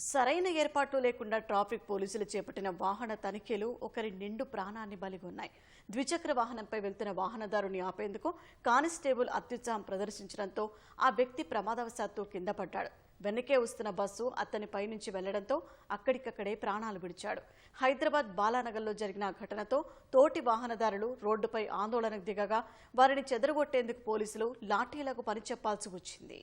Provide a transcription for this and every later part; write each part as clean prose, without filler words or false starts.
సరైన ఏర్పాట్లు లేకుండా ట్రాఫిక్ పోలీసులు చేపట్టిన వాహన తనిఖీలు ఒకరి నిండు ప్రాణాన్ని బలిగొన్నాయి. ద్విచక్ర వాహనంపై వెళ్తున్న వాహనదారుని ఆపేందుకు కానిస్టేబుల్ అత్యుత్సాహం ప్రదర్శించడంతో ఆ వ్యక్తి ప్రమాదవశాత్తు కింద పడ్డాడు. వెనకే వస్తున్న బస్సు అతనిపై నుంచి వెళ్లడంతో అక్కడికక్కడే ప్రాణాలు విడిచాడు. హైదరాబాద్ బాలానగర్లో జరిగిన ఘటనతో తోటి వాహనదారులు రోడ్డుపై ఆందోళనకు దిగగా వారిని చెదరగొట్టేందుకు పోలీసులు లాఠీలకు పనిచెప్పాల్సి వచ్చింది.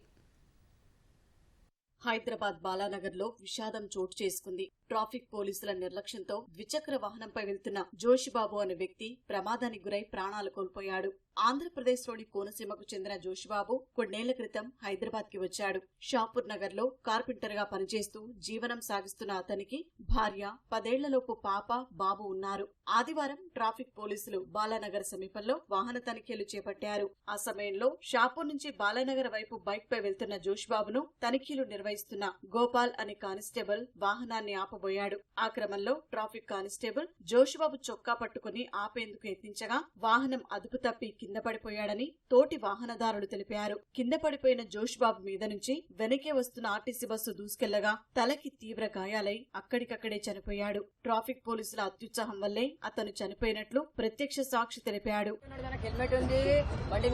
హైదరాబాద్ బాలానగర్లో విషాదం చోటు చేసుకుంది. ట్రాఫిక్ పోలీసుల నిర్లక్ష్యంతో ద్విచక్ర వాహనంపై వెళ్తున్న జోషిబాబు అనే వ్యక్తి ప్రమాదానికి గురై ప్రాణాలు కోల్పోయాడు. ఆంధ్రప్రదేశ్లోని కోనసీమకు చెందిన జోషిబాబు కొన్నేళ్ల క్రితం హైదరాబాద్ కి వచ్చాడు. షాపూర్ నగర్ లో కార్పెంటర్ గా పనిచేస్తూ జీవనం సాగిస్తున్న అతనికి భార్య, 10 ఏళ్లలోపు పాప, బాబు ఉన్నారు. ఆదివారం ట్రాఫిక్ పోలీసులు బాలానగర్ సమీపంలో వాహన తనిఖీలు చేపట్టారు. ఆ సమయంలో షాపూర్ నుంచి బాలానగర్ వైపు బైక్ పై వెళ్తున్న జోషిబాబును తనిఖీలు నిర్వహిస్తున్న గోపాల్ అనే కానిస్టేబుల్ వాహనాన్ని ఆపబోయాడు. ఆ క్రమంలో ట్రాఫిక్ కానిస్టేబుల్ జోషిబాబు చొక్కా పట్టుకుని ఆపేందుకు యత్నించగా వాహనం అదుపు తప్పి కింద పడిపోయాడని తోటి వాహనదారులు తెలిపారు. కింద పడిపోయిన జోషిబాబు మీద నుంచి వెనకే వస్తున్న ఆర్టీసీ బస్సు దూసుకెళ్లగా తలకి తీవ్ర గాయాలై అక్కడికక్కడే చనిపోయాడు. ట్రాఫిక్ పోలీసుల అత్యుత్సాహం వల్లే అతను చనిపోయినట్లు ప్రత్యక్ష సాక్షి తెలిపాడు. హెల్మెట్ ఉంది, బండి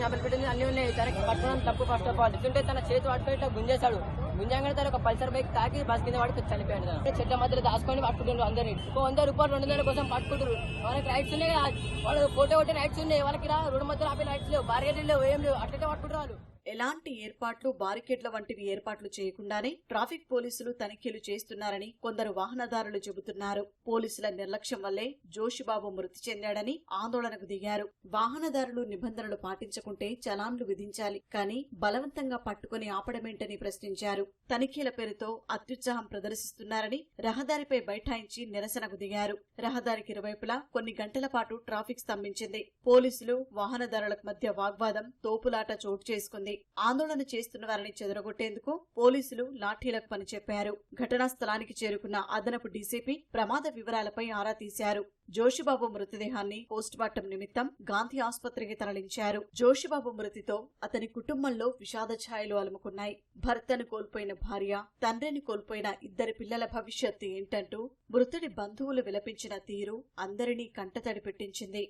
అన్ని ఉన్నాయి. తనకి పట్టడం తప్పు. ఫస్ట్ ఆఫ్ ఆల్ ఇస్తుంటే తన చేతి పట్టుకుంటే గుంజేశాడు. గుంజంగానే తన ఒక పల్సర్ బైక్ తాకి బస్ కింద పడుతూ చనిపోయాడు. చెట్ల మధ్యలో దాచుకొని పట్టుకుంటారు. అందరినీ ₹100 200 కోసం పట్టుకుంటారు. వాళ్ళకి రైట్స్ ఉన్నాయి కదా, వాళ్ళు ఫోటో కొట్టే రైట్స్ ఉన్నాయి. వాళ్ళకి రోడ్డు మధ్యలో ఆపే రైట్స్ లేవు, బార్గెట్లు లేవు, ఏం లేవు. అట్లయితే పట్టుకుంటారు వాళ్ళు. ఎలాంటి ఏర్పాట్లు, బారికేడ్ల వంటివి ఏర్పాట్లు చేయకుండానే ట్రాఫిక్ పోలీసులు తనిఖీలు చేస్తున్నారని కొందరు వాహనదారులు చెబుతున్నారు. పోలీసుల నిర్లక్ష్యం వల్లే జోషిబాబు మృతి చెందాడని ఆందోళనకు దిగారు. వాహనదారులు నిబంధనలు పాటించకుంటే చలాన్లు విధించాలి, కానీ బలవంతంగా పట్టుకుని ఆపడమేంటని ప్రశ్నించారు. తనిఖీల పేరుతో అత్యుత్సాహం ప్రదర్శిస్తున్నారని రహదారిపై బైఠాయించి నిరసనకు దిగారు. రహదారికి ఇరువైపులా కొన్ని గంటల పాటు ట్రాఫిక్ స్తంభించింది. పోలీసులు, వాహనదారుల మధ్య వాగ్వాదం, తోపులాట చోటు చేసుకుంది. ఆందోళన చేస్తున్న వారిని చెదరగొట్టేందుకు పోలీసులు లాఠీలకు పనిచెప్పారు. ఘటనా స్థలానికి చేరుకున్న అదనపు డీసీపీ ప్రమాద వివరాలపై ఆరా తీశారు. జోషిబాబు మృతదేహాన్ని పోస్టుమార్టం నిమిత్తం గాంధీ ఆసుపత్రికి తరలించారు. జోషిబాబు మృతితో అతని కుటుంబంలో విషాద ఛాయలు అలుముకున్నాయి. భర్తను కోల్పోయిన భార్య, తండ్రిని కోల్పోయిన 2 పిల్లల భవిష్యత్తు ఏంటంటూ మృతుడి బంధువులు విలపించిన తీరు అందరినీ కంటతడి పెట్టించింది.